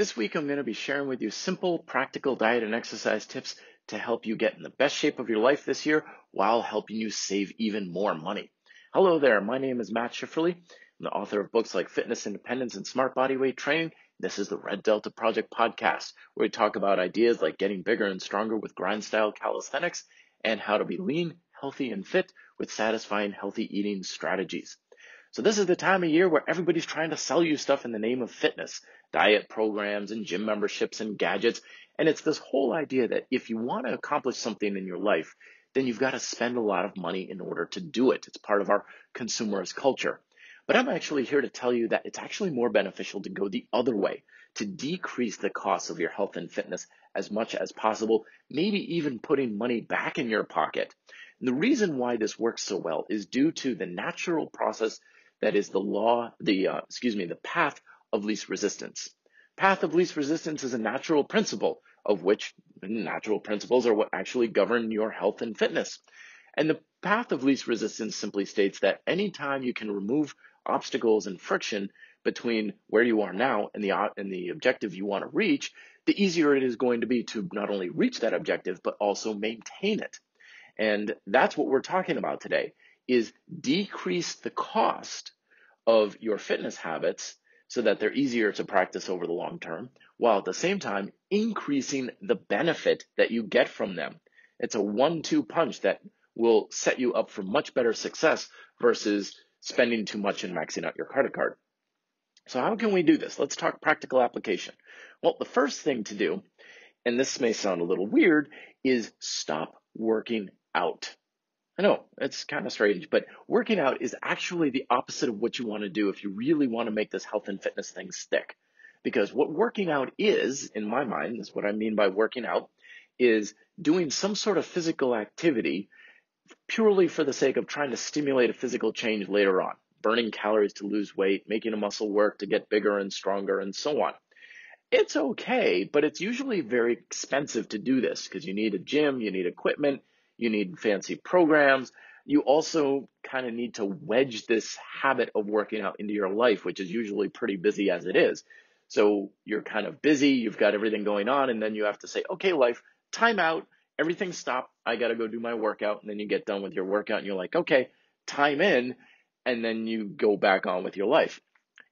This week, I'm going to be sharing with you simple, practical diet and exercise tips to help you get in the best shape of your life this year while helping you save even more money. Hello there, my name is Matt Schifferly. I'm the author of books like Fitness Independence and Smart Bodyweight Training. This is the Red Delta Project podcast, where we talk about ideas like getting bigger and stronger with grind-style calisthenics and how to be lean, healthy, and fit with satisfying healthy eating strategies. So this is the time of year where everybody's trying to sell you stuff in the name of fitness, diet programs and gym memberships and gadgets. And it's this whole idea that if you want to accomplish something in your life, then you've got to spend a lot of money in order to do it. It's part of our consumerist culture. But I'm actually here to tell you that it's actually more beneficial to go the other way, to decrease the cost of your health and fitness as much as possible, maybe even putting money back in your pocket. And the reason why this works so well is due to the natural process that is the path of least resistance. Path of least resistance is a natural principle, of which natural principles are what actually govern your health and fitness. And the path of least resistance simply states that anytime you can remove obstacles and friction between where you are now and the objective you want to reach, the easier it is going to be to not only reach that objective, but also maintain it. And that's what we're talking about today, is decrease the cost of your fitness habits so that they're easier to practice over the long term, while at the same time increasing the benefit that you get from them. It's a 1-2 punch that will set you up for much better success versus spending too much and maxing out your credit card. So how can we do this? Let's talk practical application. Well, the first thing to do, and this may sound a little weird, is stop working out. I know, it's kind of strange, but working out is actually the opposite of what you want to do if you really want to make this health and fitness thing stick. Because what working out is, in my mind, is what I mean by working out, is doing some sort of physical activity purely for the sake of trying to stimulate a physical change later on, burning calories to lose weight, making a muscle work to get bigger and stronger, and so on. It's okay, but it's usually very expensive to do this because you need a gym, you need equipment, you need fancy programs. You also kind of need to wedge this habit of working out into your life, which is usually pretty busy as it is. So you're kind of busy, you've got everything going on, and then you have to say, okay, life, time out, everything stop, I got to go do my workout. And then you get done with your workout and you're like, okay, time in, and then you go back on with your life.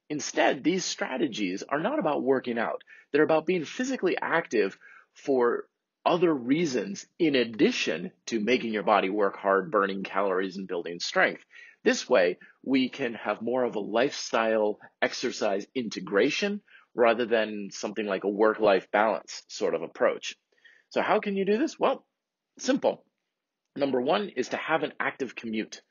Instead, these strategies are not about working out. They're about being physically active for other reasons in addition to making your body work hard, burning calories, and building strength. This way, we can have more of a lifestyle exercise integration rather than something like a work-life balance sort of approach. So how can you do this? Well, simple. Number one is to have an active commute.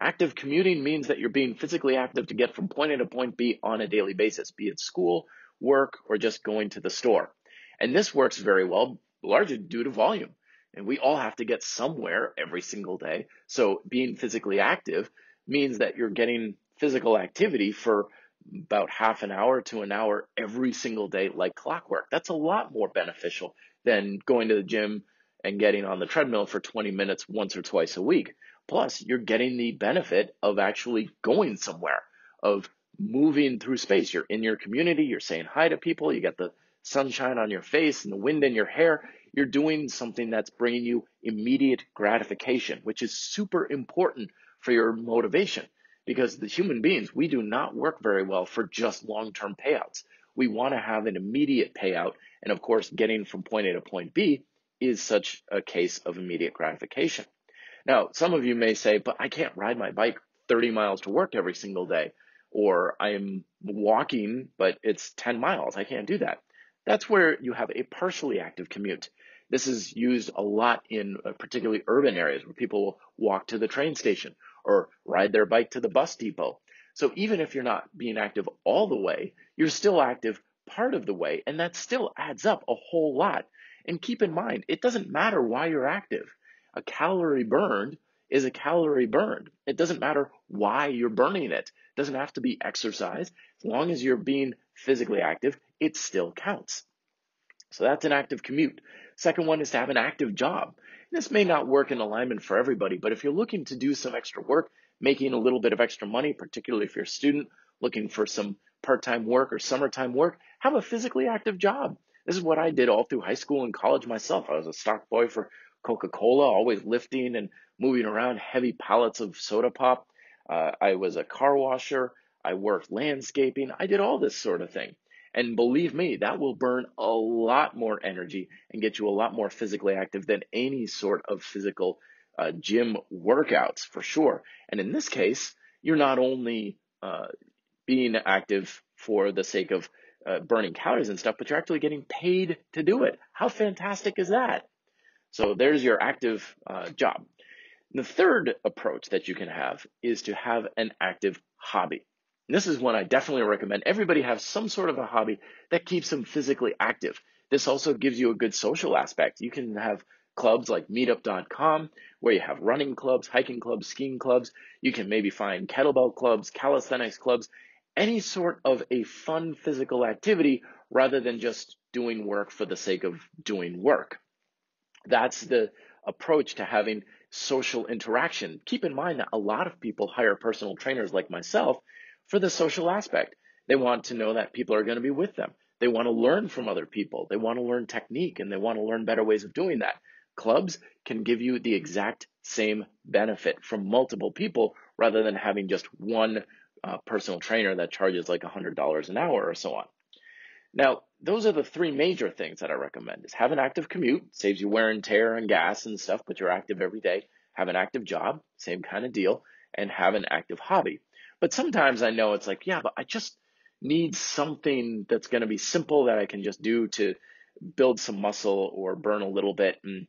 Active commuting means that you're being physically active to get from point A to point B on a daily basis, be it school, work, or just going to the store. And this works very well, largely due to volume. And we all have to get somewhere every single day. So being physically active means that you're getting physical activity for about half an hour to an hour every single day like clockwork. That's a lot more beneficial than going to the gym and getting on the treadmill for 20 minutes once or twice a week. Plus, you're getting the benefit of actually going somewhere, of moving through space. You're in your community, you're saying hi to people, you get the sunshine on your face and the wind in your hair. You're doing something that's bringing you immediate gratification, which is super important for your motivation. Because the human beings, we do not work very well for just long-term payouts. We want to have an immediate payout. And of course, getting from point A to point B is such a case of immediate gratification. Now, some of you may say, but I can't ride my bike 30 miles to work every single day, or I'm walking, but it's 10 miles. I can't do that. That's where you have a partially active commute. This is used a lot in particularly urban areas where people will walk to the train station or ride their bike to the bus depot. So even if you're not being active all the way, you're still active part of the way, and that still adds up a whole lot. And keep in mind, it doesn't matter why you're active. A calorie burned is a calorie burned. It doesn't matter why you're burning it. It doesn't have to be exercise. As long as you're being physically active, it still counts. So that's an active commute. Second one is to have an active job. This may not work in alignment for everybody, but if you're looking to do some extra work, making a little bit of extra money, particularly if you're a student, looking for some part-time work or summertime work, have a physically active job. This is what I did all through high school and college myself. I was a stock boy for Coca-Cola, always lifting and moving around heavy pallets of soda pop. I was a car washer. I worked landscaping. I did all this sort of thing. And believe me, that will burn a lot more energy and get you a lot more physically active than any sort of physical gym workouts for sure. And in this case, you're not only being active for the sake of burning calories and stuff, but you're actually getting paid to do it. How fantastic is that? So there's your active job. The third approach that you can have is to have an active hobby. And this is one I definitely recommend. Everybody have some sort of a hobby that keeps them physically active. This also gives you a good social aspect. You can have clubs like meetup.com where you have running clubs, hiking clubs, skiing clubs. You can maybe find kettlebell clubs, calisthenics clubs, any sort of a fun physical activity rather than just doing work for the sake of doing work. That's the approach to having social interaction. Keep in mind that a lot of people hire personal trainers like myself for the social aspect. They want to know that people are going to be with them. They want to learn from other people. They want to learn technique and they want to learn better ways of doing that. Clubs can give you the exact same benefit from multiple people rather than having just one personal trainer that charges like $100 an hour or so on. Now, those are the three major things that I recommend is have an active commute, saves you wear and tear and gas and stuff, but you're active every day. Have an active job, same kind of deal, and have an active hobby. But sometimes I know it's like, yeah, but I just need something that's going to be simple that I can just do to build some muscle or burn a little bit and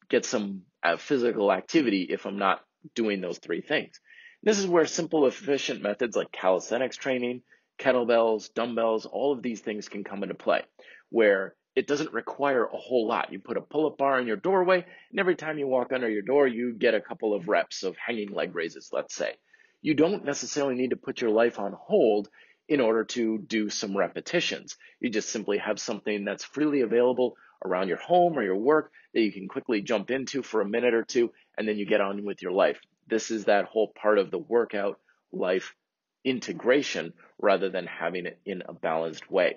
get some physical activity if I'm not doing those three things. This is where simple, efficient methods like calisthenics training, kettlebells, dumbbells, all of these things can come into play, where it doesn't require a whole lot. You put a pull-up bar in your doorway, and every time you walk under your door, you get a couple of reps of hanging leg raises, let's say. You don't necessarily need to put your life on hold in order to do some repetitions. You just simply have something that's freely available around your home or your work that you can quickly jump into for a minute or two, and then you get on with your life. This is that whole part of the workout life integration rather than having it in a balanced way.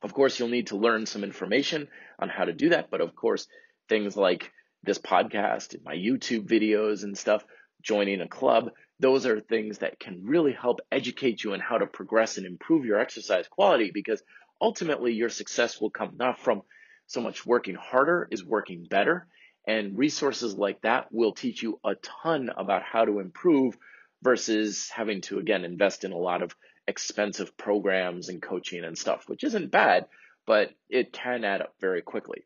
Of course, you'll need to learn some information on how to do that, but of course, things like this podcast, my YouTube videos and stuff, joining a club, those are things that can really help educate you on how to progress and improve your exercise quality, because ultimately your success will come not from so much working harder, is working better. And resources like that will teach you a ton about how to improve versus having to, again, invest in a lot of expensive programs and coaching and stuff, which isn't bad, but it can add up very quickly.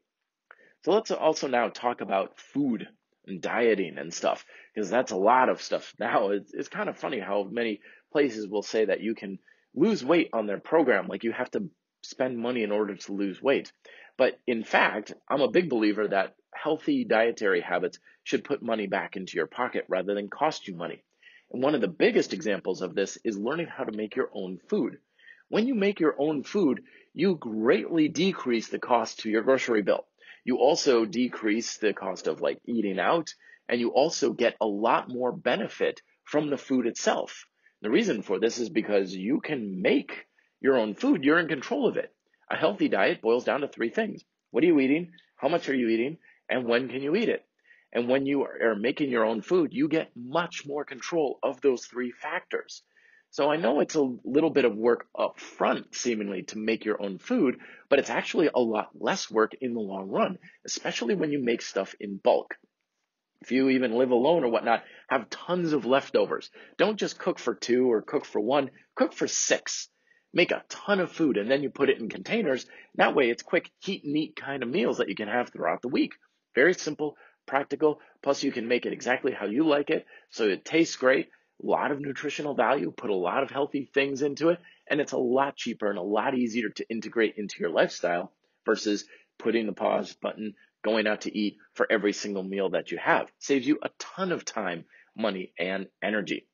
So let's also now talk about food and dieting and stuff, because that's a lot of stuff now. It's kind of funny how many places will say that you can lose weight on their program, like you have to spend money in order to lose weight. But in fact, I'm a big believer that healthy dietary habits should put money back into your pocket rather than cost you money. And one of the biggest examples of this is learning how to make your own food. When you make your own food, you greatly decrease the cost to your grocery bill. You also decrease the cost of like eating out, and you also get a lot more benefit from the food itself. The reason for this is because you can make your own food. You're in control of it. A healthy diet boils down to three things. What are you eating? How much are you eating? And when can you eat it? And when you are making your own food, you get much more control of those three factors. So I know it's a little bit of work up front, seemingly, to make your own food, but it's actually a lot less work in the long run, especially when you make stuff in bulk. If you even live alone or whatnot, have tons of leftovers. Don't just cook for two or cook for one, cook for six. Make a ton of food and then you put it in containers. That way it's quick, heat and eat kind of meals that you can have throughout the week. Very simple, practical, plus you can make it exactly how you like it, so it tastes great, a lot of nutritional value, put a lot of healthy things into it, and it's a lot cheaper and a lot easier to integrate into your lifestyle versus putting the pause button, going out to eat for every single meal that you have. Saves you a ton of time, money, and energy.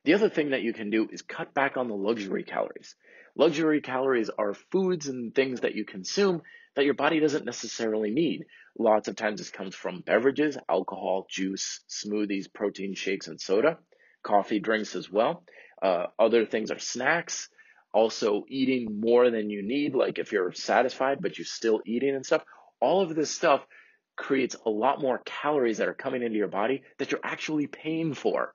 The other thing that you can do is cut back on the luxury calories. Luxury calories are foods and things that you consume that your body doesn't necessarily need. Lots of times this comes from beverages, alcohol, juice, smoothies, protein shakes, and soda, coffee, drinks as well. Other things are snacks. Also eating more than you need, like if you're satisfied but you're still eating and stuff, all of this stuff creates a lot more calories that are coming into your body that you're actually paying for.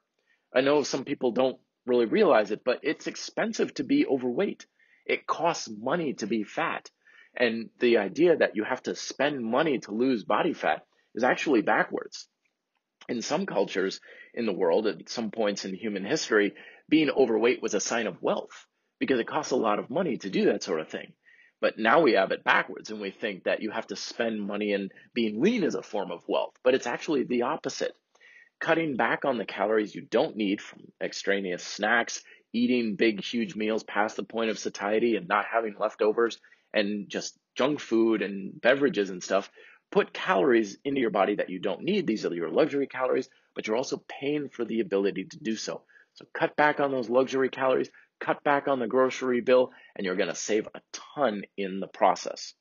I know some people don't really realize it, but it's expensive to be overweight. It costs money to be fat. And the idea that you have to spend money to lose body fat is actually backwards. In some cultures in the world, at some points in human history, being overweight was a sign of wealth because it costs a lot of money to do that sort of thing. But now we have it backwards and we think that you have to spend money and being lean is a form of wealth, but it's actually the opposite. Cutting back on the calories you don't need from extraneous snacks, eating big, huge meals past the point of satiety and not having leftovers, and just junk food and beverages and stuff, put calories into your body that you don't need. These are your luxury calories, but you're also paying for the ability to do so. So cut back on those luxury calories, cut back on the grocery bill, and you're going to save a ton in the process.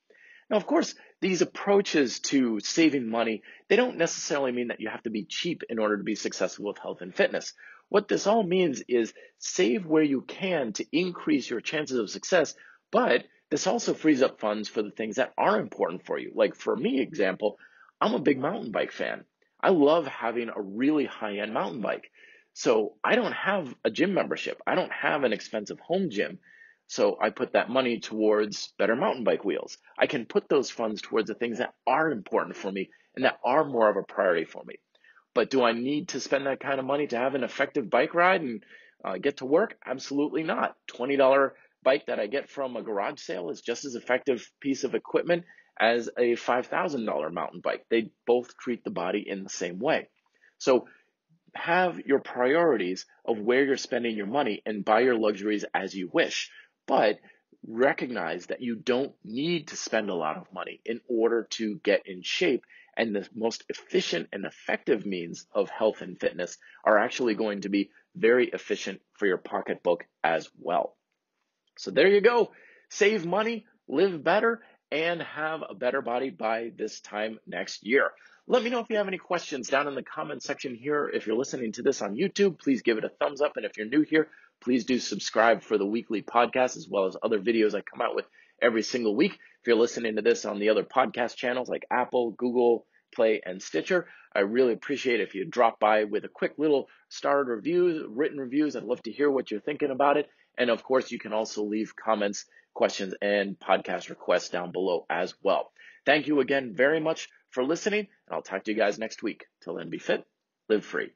Now, of course, these approaches to saving money, they don't necessarily mean that you have to be cheap in order to be successful with health and fitness. What this all means is save where you can to increase your chances of success, but this also frees up funds for the things that are important for you. Like for me, example, I'm a big mountain bike fan. I love having a really high-end mountain bike. So I don't have a gym membership. I don't have an expensive home gym. So I put that money towards better mountain bike wheels. I can put those funds towards the things that are important for me and that are more of a priority for me. But do I need to spend that kind of money to have an effective bike ride and get to work? Absolutely not. $20 bike that I get from a garage sale is just as effective piece of equipment as a $5,000 mountain bike. They both treat the body in the same way. So have your priorities of where you're spending your money and buy your luxuries as you wish. But recognize that you don't need to spend a lot of money in order to get in shape. And the most efficient and effective means of health and fitness are actually going to be very efficient for your pocketbook as well. So there you go. Save money, live better, and have a better body by this time next year. Let me know if you have any questions down in the comment section here. If you're listening to this on YouTube, please give it a thumbs up. And if you're new here, please do subscribe for the weekly podcast as well as other videos I come out with every single week. If you're listening to this on the other podcast channels like Apple, Google Play, and Stitcher, I really appreciate it if you drop by with a quick little starred review, written reviews. I'd love to hear what you're thinking about it. And of course, you can also leave comments, questions, and podcast requests down below as well. Thank you again very much for listening, and I'll talk to you guys next week. Till then, be fit, live free.